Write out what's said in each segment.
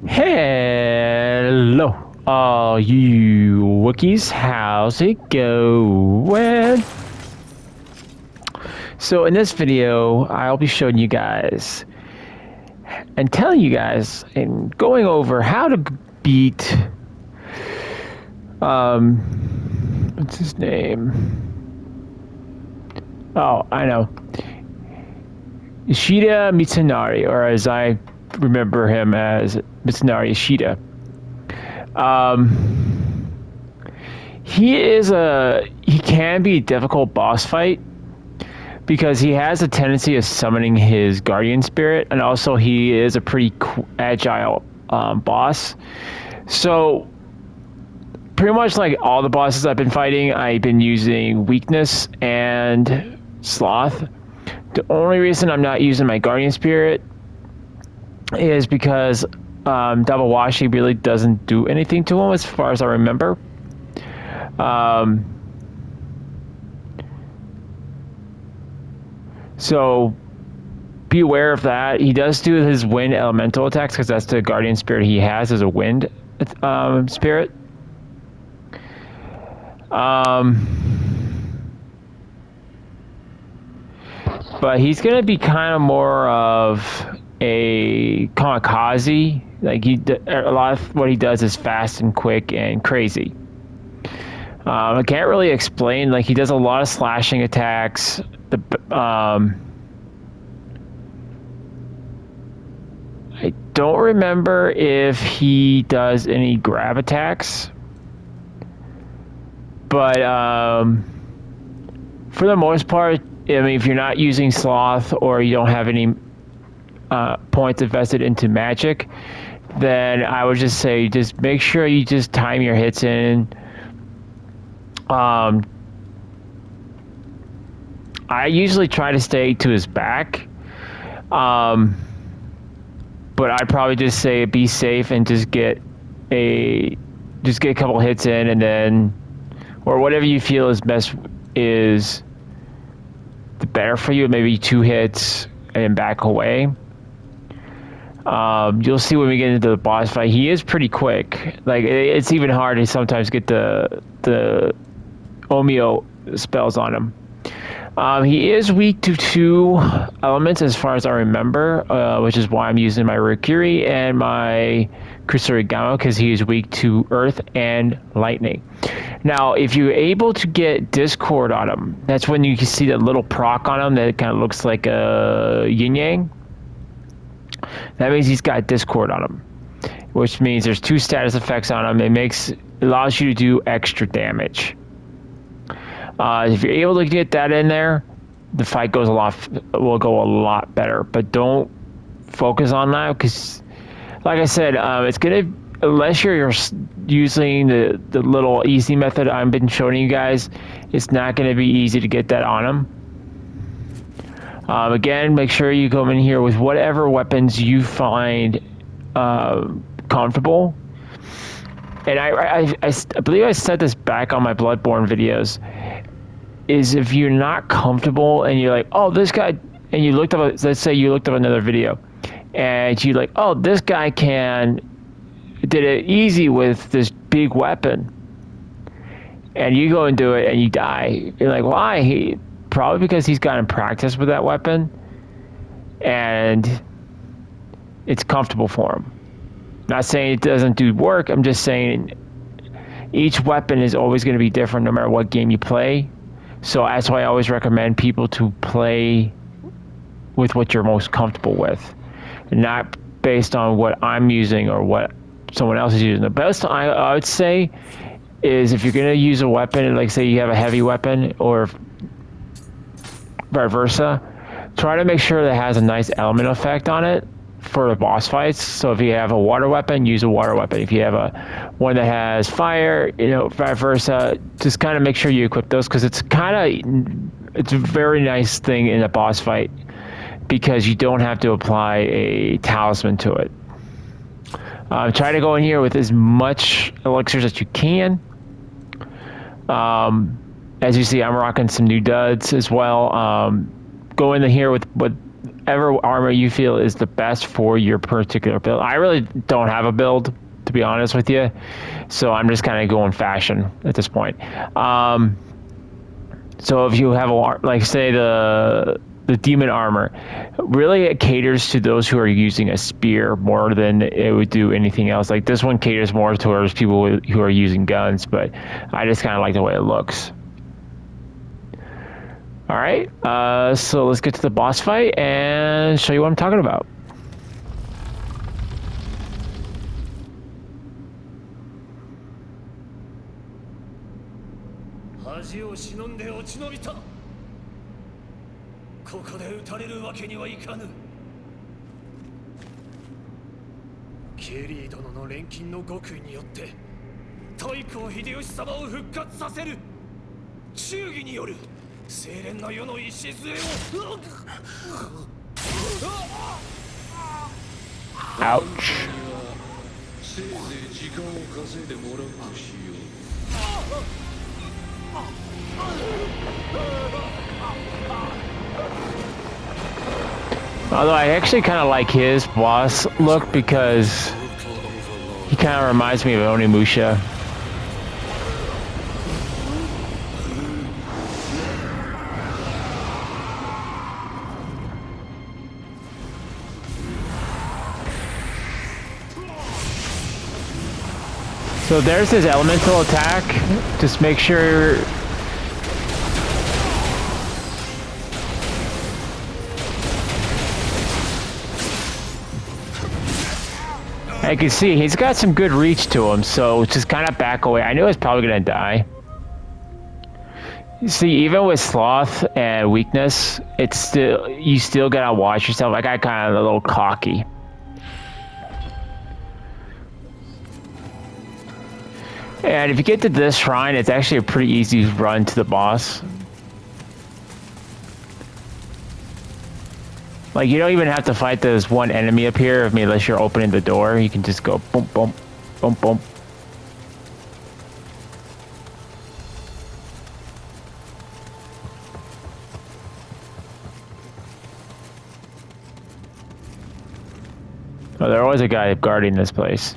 Hello, all you Wookiees. How's it going? So in this video, I'll be showing you guys and telling you guys and going over how to beat what's his name? Oh, I know. Ishida Mitsunari, or as I remember him as Mitsunari Ishida. He can be a difficult boss fight because he has a tendency of summoning his guardian spirit, and also he is a pretty agile boss. So pretty much like all the bosses I've been fighting, I've been using weakness and sloth. The only reason I'm not using my guardian spirit is because double washi really doesn't do anything to him as far as I remember. So be aware of that. He does do his wind elemental attacks because that's the guardian spirit he has as a wind spirit. But he's gonna be kind of more of a kamikaze. Like a lot of what he does is fast and quick and crazy. I can't really explain. Like he does a lot of slashing attacks. I don't remember if he does any grab attacks, but for the most part, I mean, if you're not using sloth or you don't have any points invested into magic, then I would just say just make sure you just time your hits in. I usually try to stay to his back. But I'd probably just say be safe and just get a couple hits in, and then or whatever you feel is best is the better for you. Maybe 2 hits and back away. You'll see when we get into the boss fight. He is pretty quick. Like it's even hard to sometimes get the Omio spells on him. He is weak to 2 elements as far as I remember, which is why I'm using my Rikiri and my Kusarigama, because he is weak to earth and lightning. Now, if you're able to get Discord on him, that's when you can see that little proc on him that kind of looks like a yin yang. That means he's got Discord on him, which means there's 2 status effects on him. It allows you to do extra damage. If you're able to get that in there, the fight will go a lot better. But don't focus on that because, like I said, it's gonna unless you're using the little easy method I've been showing you guys, it's not gonna be easy to get that on them. Again, make sure you come in here with whatever weapons you find comfortable. And I believe I said this back on my Bloodborne videos. Is if you're not comfortable and you're like, oh, this guy, and you looked up, let's say you looked up another video, and you're like, oh, this guy did it easy with this big weapon, and you go and do it and you die. You're like, why? Probably because he's gotten practice with that weapon, and it's comfortable for him. Not saying it doesn't do work. I'm just saying each weapon is always going to be different no matter what game you play. So that's why I always recommend people to play with what you're most comfortable with, not based on what I'm using or what someone else is using. The best I would say is if you're going to use a weapon, like say you have a heavy weapon or vice versa, try to make sure that it has a nice element effect on it for the boss fights. So if you have a water weapon, use a water weapon. If you have one that has fire, vice versa, just kind of make sure you equip those because it's a very nice thing in a boss fight because you don't have to apply a talisman to it. Try to go in here with as much elixirs as you can. As you see, I'm rocking some new duds as well. Go in here with whatever armor you feel is the best for your particular build. I really don't have a build, to be honest with you, so I'm just kind of going fashion at this point. So if you have a, like say the demon armor, really it caters to those who are using a spear more than it would do anything else. Like this one caters more towards people who are using guns, but I just kind of like the way it looks. All right, so let's get to the boss fight and show you what I'm talking about. Ouch. Although I actually kind of like his boss look because he kind of reminds me of Onimusha. So there's his elemental attack. Just make sure. I can see he's got some good reach to him, so just kind of back away. I knew I was probably gonna die. You see, even with sloth and weakness, it's still, you still gotta watch yourself. I got kind of a little cocky. And if you get to this shrine, it's actually a pretty easy run to the boss. Like, you don't even have to fight this one enemy up here. I mean, unless you're opening the door, you can just go boom, boom, boom, boom. Oh, there's always a guy guarding this place.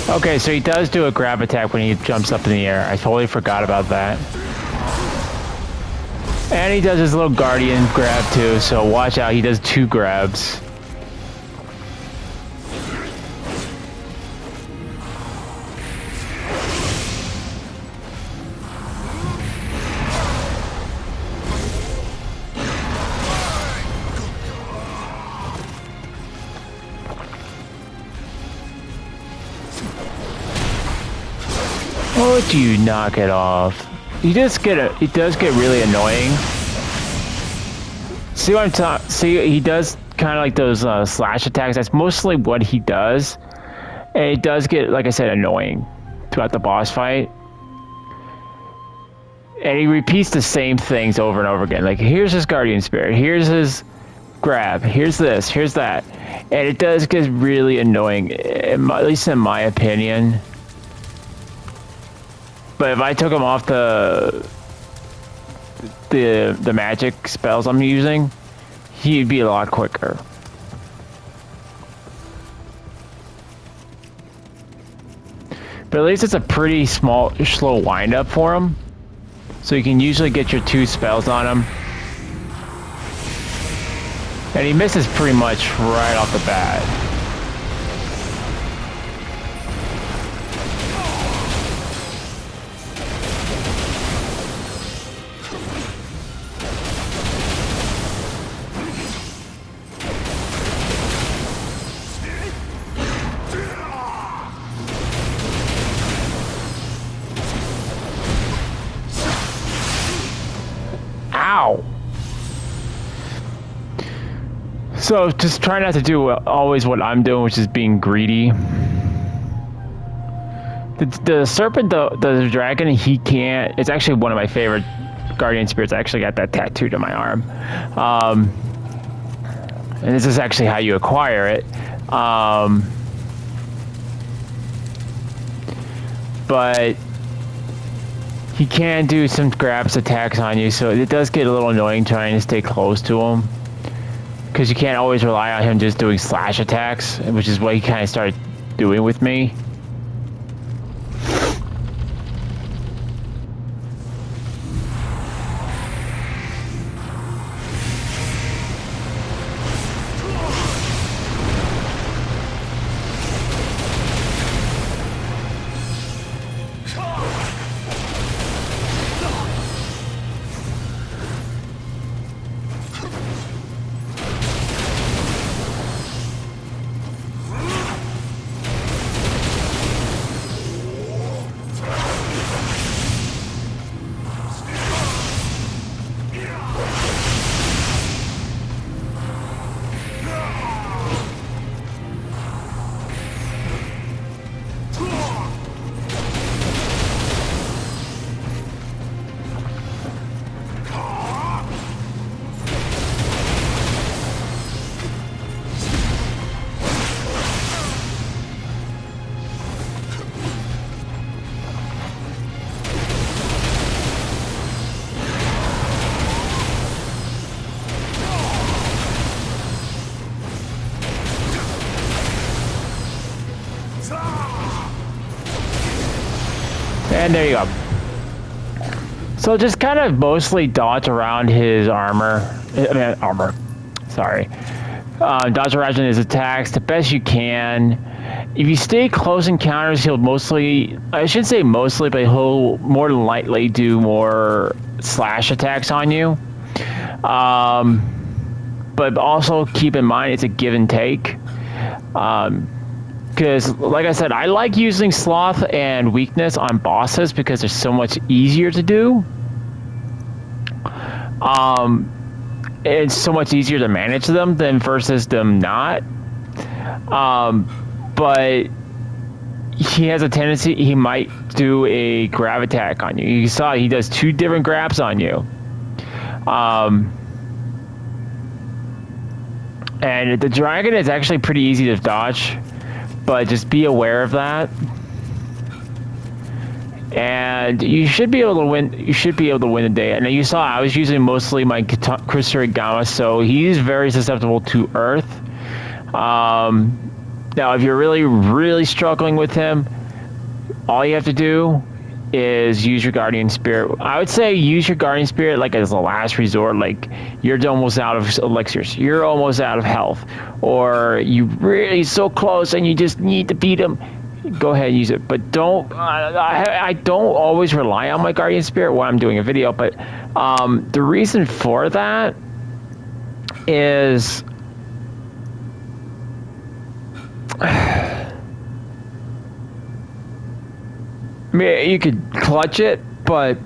Okay, so he does do a grab attack when he jumps up in the air. I totally forgot about that. And he does his little guardian grab too, so watch out, he does 2 grabs. Oh, do you knock it off? He does get really annoying. See what I'm talking? See, he does kind of like those slash attacks. That's mostly what he does, and it does get, like I said, annoying throughout the boss fight. And he repeats the same things over and over again. Like, here's his guardian spirit, here's his grab, here's this, here's that, and it does get really annoying, at least in my opinion. But if I took him off the magic spells I'm using, he'd be a lot quicker. But at least it's a pretty slow wind up for him. So you can usually get your 2 spells on him. And he misses pretty much right off the bat. Ow! So just try not to do always what I'm doing, which is being greedy. The serpent, the dragon, he can't. It's actually one of my favorite guardian spirits. I actually got that tattooed on my arm. And this is actually how you acquire it. But he can do some grabs attacks on you, so it does get a little annoying trying to stay close to him. Because you can't always rely on him just doing slash attacks, which is what he kind of started doing with me. And there you go. So just kind of mostly dodge around his armor. Sorry. Dodge around his attacks the best you can. If you stay close encounters, he'll mostly, I shouldn't say mostly, but he'll more than likely do more slash attacks on you. But also keep in mind it's a give and take. Because, like I said, I like using sloth and weakness on bosses because they're so much easier to do. It's so much easier to manage them than versus them not. But he has a tendency, he might do a grab attack on you. You saw he does 2 different grabs on you. And the dragon is actually pretty easy to dodge. But just be aware of that, and you should be able to win. You should be able to win the day. And you saw I was using mostly my Kusarigama, so he's very susceptible to Earth. Now, if you're really struggling with him, all you have to do is use your Guardian Spirit. I would say use your Guardian Spirit like as a last resort, like you're almost out of elixirs, you're almost out of health, or you really so close and you just need to beat him. Go ahead and use it, but don't. I don't always rely on my Guardian Spirit when I'm doing a video, but the reason for that is I mean, you could clutch it, but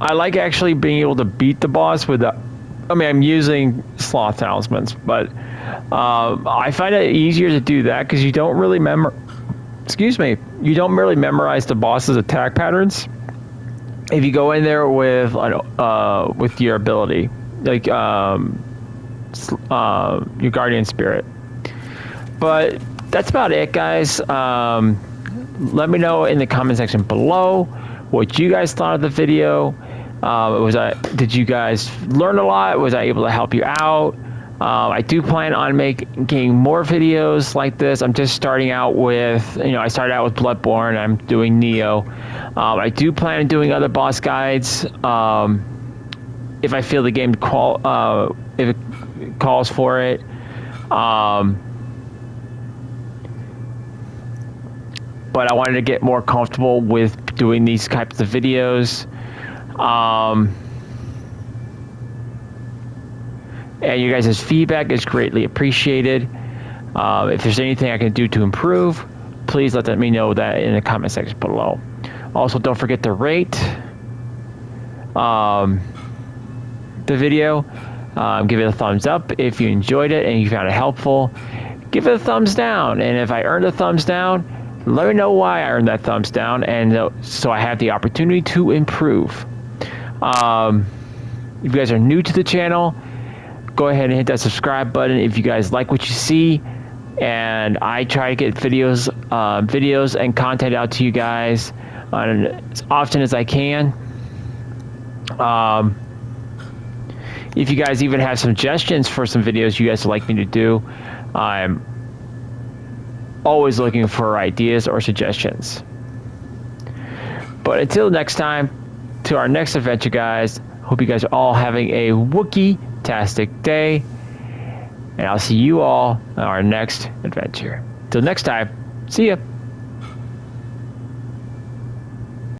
I like actually being able to beat the boss with the, I mean, I'm using sloth talismans, but I find it easier to do that because you don't really you don't really memorize the boss's attack patterns if you go in there with your ability, like your Guardian Spirit. But that's about it, guys. Let me know in the comment section below what you guys thought of the video. Did you guys learn a lot? Was I able to help you out? I do plan on making more videos like this. I'm just starting out with, I started out with Bloodborne. I'm doing Nioh. I do plan on doing other boss guides if I feel the game if it calls for it. But I wanted to get more comfortable with doing these types of videos. And you guys' feedback is greatly appreciated. If there's anything I can do to improve, please let me know that in the comment section below. Also, don't forget to rate the video. Give it a thumbs up if you enjoyed it and you found it helpful. Give it a thumbs down, and if I earned a thumbs down, let me know why I earned that thumbs down, and so I have the opportunity to improve. If you guys are new to the channel, go ahead and hit that subscribe button if you guys like what you see. And I try to get videos and content out to you guys as often as I can. If you guys even have suggestions for some videos you guys would like me to do, I'm always looking for ideas or suggestions. But until next time, to our next adventure, guys, hope you guys are all having a Wookie-tastic day. And I'll see you all on our next adventure. Till next time, see ya.